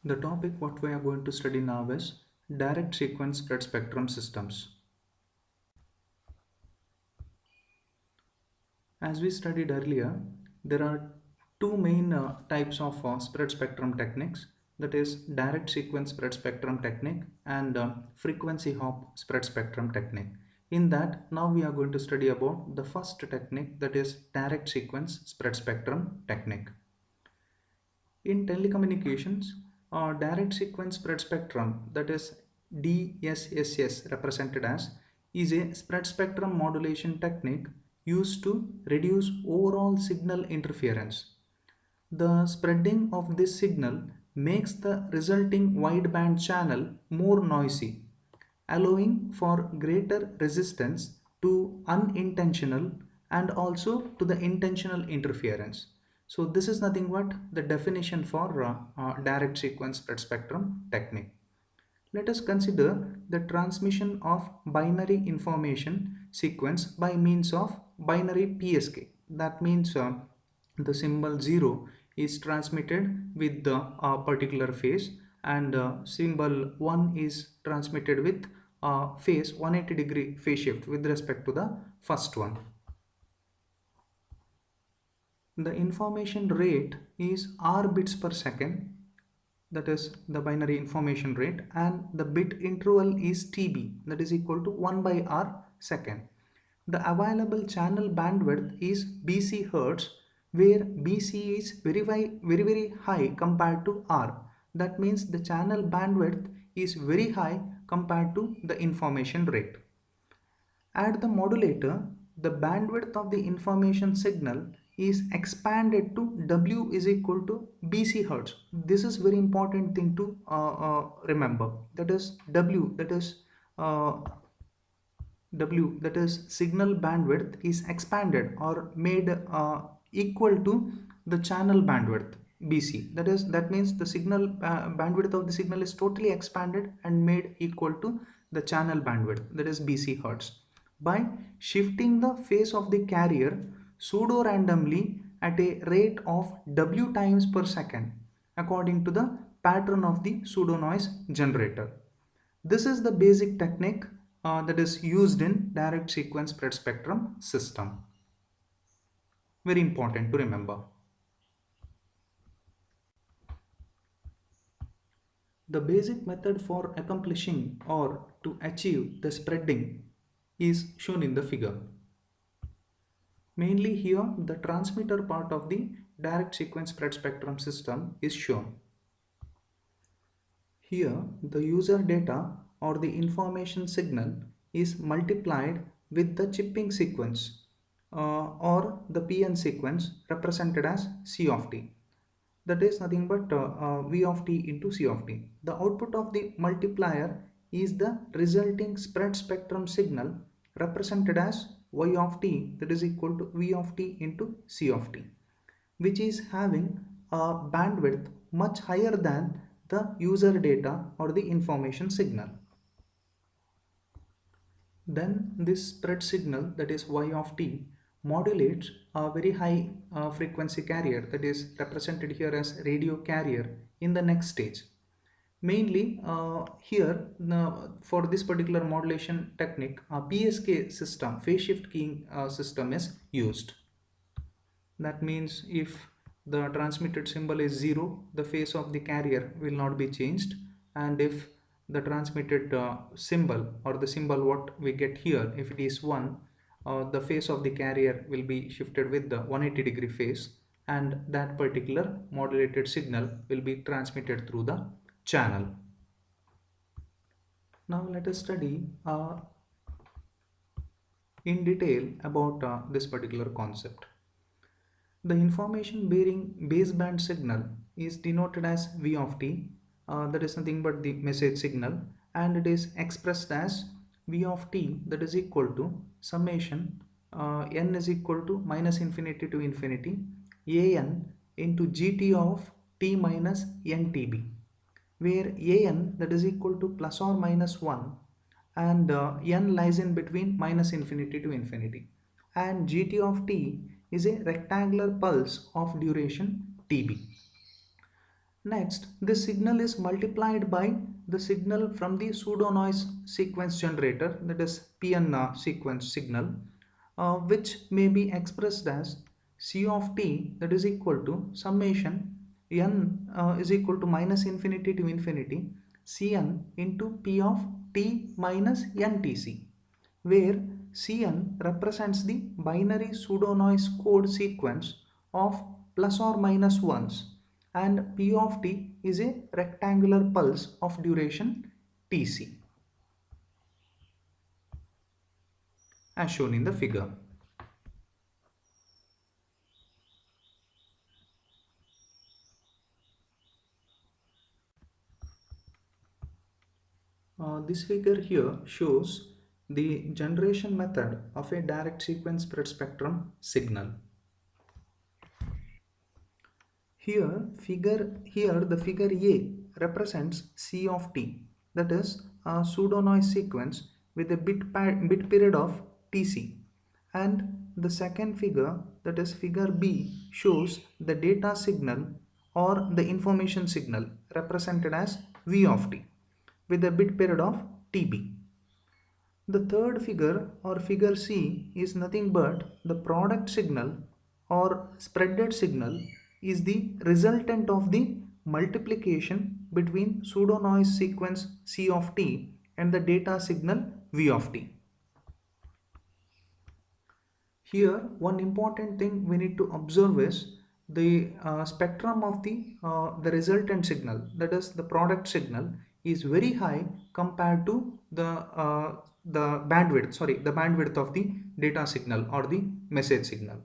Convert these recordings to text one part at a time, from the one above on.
The topic what we are going to study now is direct sequence spread spectrum systems. As we studied earlier, there are two main types of spread spectrum techniques, that is direct sequence spread spectrum technique and frequency hop spread spectrum technique. In that, now we are going to study about the first technique, that is direct sequence spread spectrum technique. In telecommunications, direct sequence spread spectrum, that is DSSS represented as, is a spread spectrum modulation technique used to reduce overall signal interference. The spreading of this signal makes the resulting wideband channel more noisy, allowing for greater resistance to unintentional and also to the intentional interference. So this is nothing but the definition for direct sequence spread spectrum technique. Let us consider the transmission of binary information sequence by means of binary PSK. That means the symbol 0 is transmitted with the particular phase, and symbol 1 is transmitted with phase 180-degree phase shift with respect to the first one. The information rate is r bits per second, that is the binary information rate, and the bit interval is TB, that is equal to 1 by r second. The available channel bandwidth is BC Hertz, where BC is very high compared to R. That means the channel bandwidth is very high compared to the information rate. At the modulator, the bandwidth of the information signal is expanded to W is equal to BC Hertz. This is very important thing to remember. That is W, uh, that is signal bandwidth is expanded or made equal to the channel bandwidth BC. That means the signal bandwidth of the signal is totally expanded and made equal to the channel bandwidth, that is BC Hertz, by shifting the phase of the carrier pseudo randomly at a rate of W times per second according to the pattern of the pseudo noise generator. This is the basic technique that is used in direct sequence spread spectrum system. Very important to remember. The basic method for accomplishing or to achieve the spreading is shown in the figure. Mainly here the transmitter part of the direct sequence spread spectrum system is shown. Here the user data or the information signal is multiplied with the chipping sequence or the PN sequence represented as C of t. That is nothing but V of t into C of t. The output of the multiplier is the resulting spread spectrum signal represented as Y of t, that is equal to V of t into C of t, which is having a bandwidth much higher than the user data or the information signal. Then this spread signal, that is Y of t, modulates a very high frequency carrier, that is represented here as radio carrier, in the next stage. Mainly here for this particular modulation technique, a PSK system, phase shift keying system is used. That means if the transmitted symbol is 0, the phase of the carrier will not be changed, and if the transmitted symbol or the symbol what we get here, if it is 1, the phase of the carrier will be shifted with the 180-degree phase, and that particular modulated signal will be transmitted through the channel. Now let us study in detail about this particular concept. The information bearing baseband signal is denoted as V of t, that is nothing but the message signal, and it is expressed as V of t, that is equal to summation n is equal to minus infinity to infinity an into gt of t minus ntb, where an, that is equal to plus or minus 1, and n lies in between minus infinity to infinity, and gt of t is a rectangular pulse of duration tb. Next, this signal is multiplied by the signal from the pseudo noise sequence generator, that is PN sequence signal, which may be expressed as C of t, that is equal to summation n is equal to minus infinity to infinity Cn into P of t minus ntc, where Cn represents the binary pseudo noise code sequence of plus or minus ones, and P of t is a rectangular pulse of duration Tc, as shown in the figure. This figure here shows the generation method of a direct sequence spread spectrum signal. Here the figure A represents C of t, that is a pseudo noise sequence with a bit period of Tc, and the second figure, that is figure B, shows the data signal or the information signal represented as V of t with a bit period of Tb. The third figure or figure C is nothing but the product signal or spreaded signal is the resultant of the multiplication between pseudo noise sequence C of t and the data signal V of t. Here, one important thing we need to observe is the spectrum of the resultant signal, that is the product signal, is very high compared to the bandwidth of the data signal or the message signal.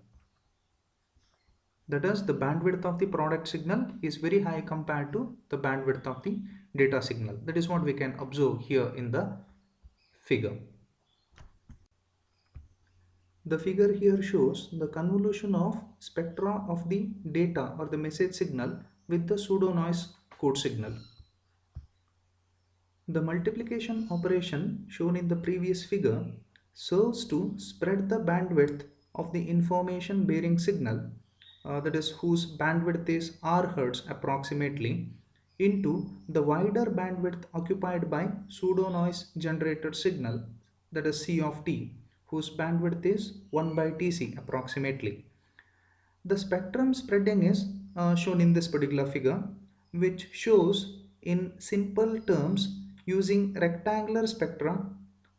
That is, the bandwidth of the product signal is very high compared to the bandwidth of the data signal. That is what we can observe here in the figure. The figure here shows the convolution of spectra of the data or the message signal with the pseudo noise code signal. The multiplication operation shown in the previous figure serves to spread the bandwidth of the information bearing signal, that is whose bandwidth is R Hertz approximately, into the wider bandwidth occupied by pseudo noise generated signal, that is C of t, whose bandwidth is 1 by Tc approximately. The spectrum spreading is shown in this particular figure, which shows in simple terms using rectangular spectra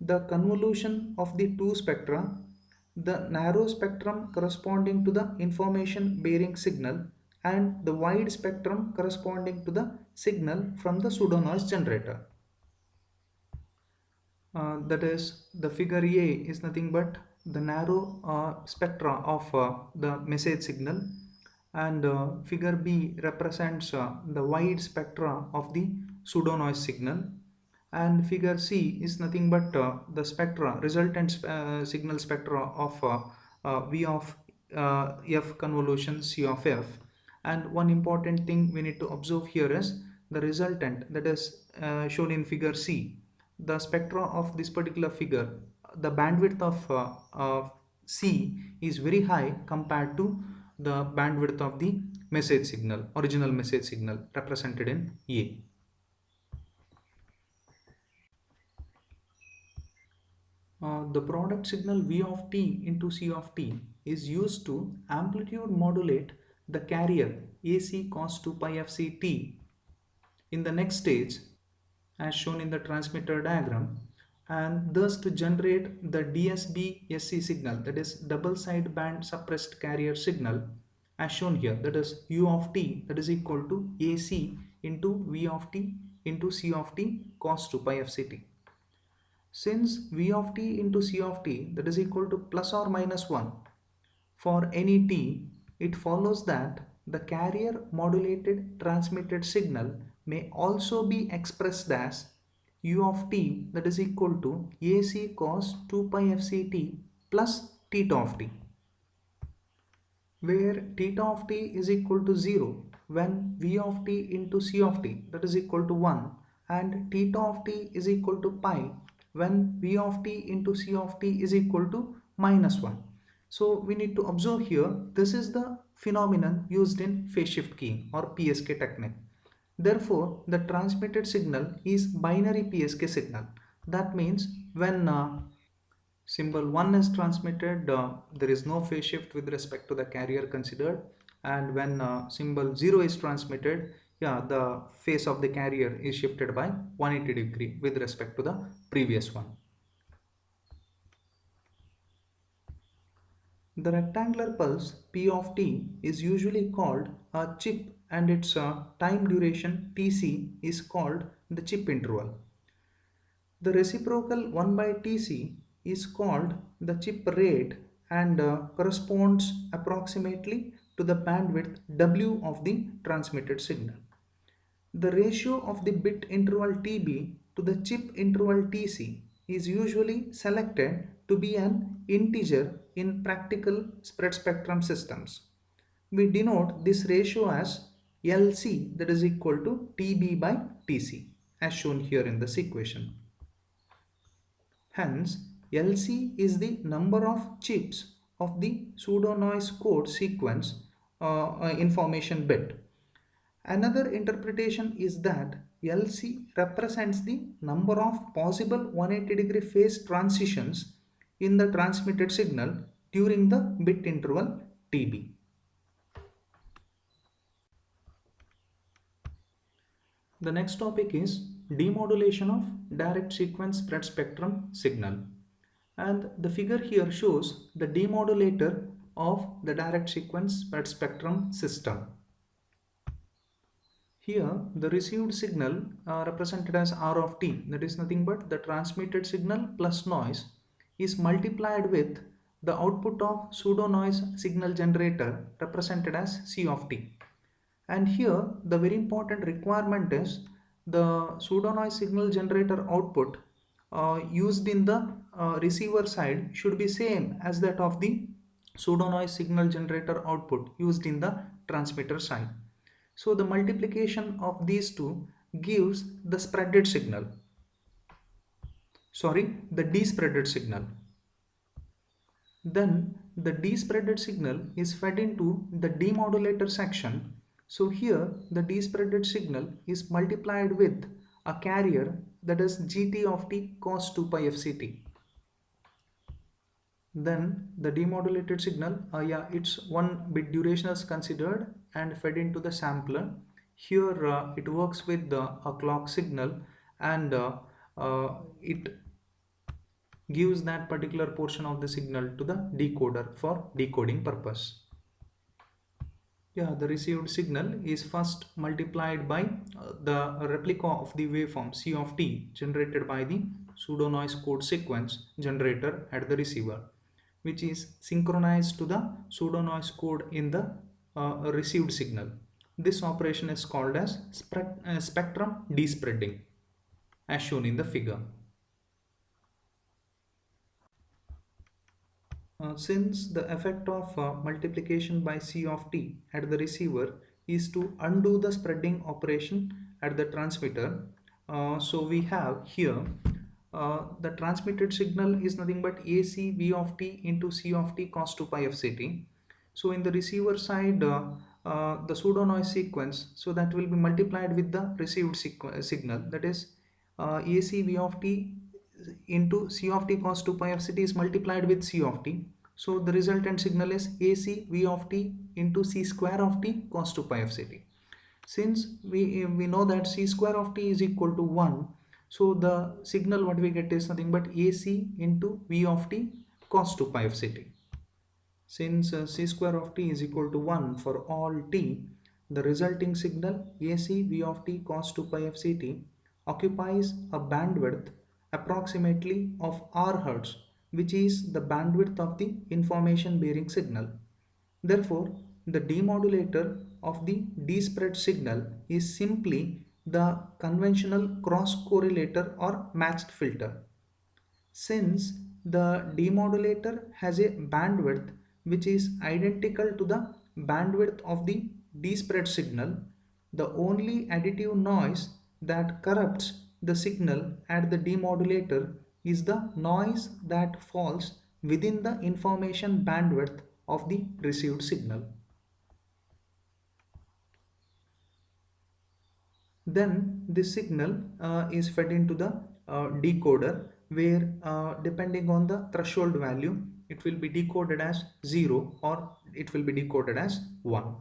the convolution of the two spectra, the narrow spectrum corresponding to the information bearing signal and the wide spectrum corresponding to the signal from the pseudo noise generator. That is, the figure A is nothing but the narrow spectra of the message signal, and figure B represents the wide spectra of the pseudo noise signal, and figure C is nothing but the spectra resultant signal spectra of V of F convolution C of F. And one important thing we need to observe here is the resultant, that is shown in figure C. The spectra of this particular figure, the bandwidth of C is very high compared to the bandwidth of the message signal, original message signal represented in A. The product signal V of t into C of t is used to amplitude modulate the carrier AC cos 2 pi fc t in the next stage, as shown in the transmitter diagram, and thus to generate the DSB-SC signal, that is double sideband suppressed carrier signal, as shown here, that is U of t, that is equal to AC into V of t into C of t cos 2 pi fct. Since V of t into C of t, that is equal to plus or minus 1 for any t, it follows that the carrier modulated transmitted signal may also be expressed as U of t, that is equal to AC cos 2 pi fct plus theta of t, where theta of t is equal to 0 when V of t into C of t, that is equal to 1, and theta of t is equal to pi when V of t into C of t is equal to minus 1. So we need to observe here, this is the phenomenon used in phase shift keying or PSK technique. Therefore, the transmitted signal is binary PSK signal. That means when symbol 1 is transmitted, there is no phase shift with respect to the carrier considered, and when symbol 0 is transmitted, yeah, the phase of the carrier is shifted by 180 degree with respect to the previous one. The rectangular pulse P of t is usually called a chip, and its time duration Tc is called the chip interval. The reciprocal 1 by Tc is called the chip rate and corresponds approximately to the bandwidth W of the transmitted signal. The ratio of the bit interval Tb to the chip interval Tc is usually selected to be an integer in practical spread spectrum systems. We denote this ratio as Lc, that is equal to Tb by Tc, as shown here in this equation. Hence, Lc is the number of chips of the pseudo-noise code sequence information bit. Another interpretation is that Lc represents the number of possible 180-degree phase transitions in the transmitted signal during the bit interval Tb. The next topic is demodulation of direct sequence spread spectrum signal. And the figure here shows the demodulator of the direct sequence spread spectrum system. Here the received signal represented as R of t, that is nothing but the transmitted signal plus noise, is multiplied with the output of pseudo noise signal generator represented as C of t. And here the very important requirement is the pseudo noise signal generator output used in the receiver side should be same as that of the pseudo noise signal generator output used in the transmitter side. So the multiplication of these two gives the spreaded signal. The despreaded signal. Then the despreaded signal is fed into the demodulator section. So here the despreaded signal is multiplied with a carrier, that is gt of t cos 2 pi fct. Then the demodulated signal, its 1 bit duration is considered and fed into the sampler. Here it works with a clock signal, and it gives that particular portion of the signal to the decoder for decoding purpose. The received signal is first multiplied by the replica of the waveform C of t generated by the pseudo noise code sequence generator at the receiver, which is synchronized to the pseudo noise code in the received signal. This operation is called as spectrum despreading, as shown in the figure. Since the effect of multiplication by C of t at the receiver is to undo the spreading operation at the transmitter, so we have here the transmitted signal is nothing but AC V of t into C of t cos 2 pi fct. So in the receiver side, the pseudo noise sequence, so that will be multiplied with the received signal, that is AC V of t into C of t cos 2 pi fct is multiplied with C of t. So the resultant signal is AC V of t into C square of t cos 2 pi fct. Since we know that C square of t is equal to 1, so the signal what we get is nothing but AC into V of t cos 2 pi fct. Since C square of t is equal to 1 for all t, the resulting signal AC V of t cos 2 pi fct occupies a bandwidth approximately of R hertz, which is the bandwidth of the information bearing signal. Therefore, the demodulator of the despread signal is simply the conventional cross correlator or matched filter. Since the demodulator has a bandwidth which is identical to the bandwidth of the despread signal, the only additive noise that corrupts the signal at the demodulator is the noise that falls within the information bandwidth of the received signal. Then this signal is fed into the decoder, where depending on the threshold value, it will be decoded as 0 or it will be decoded as 1.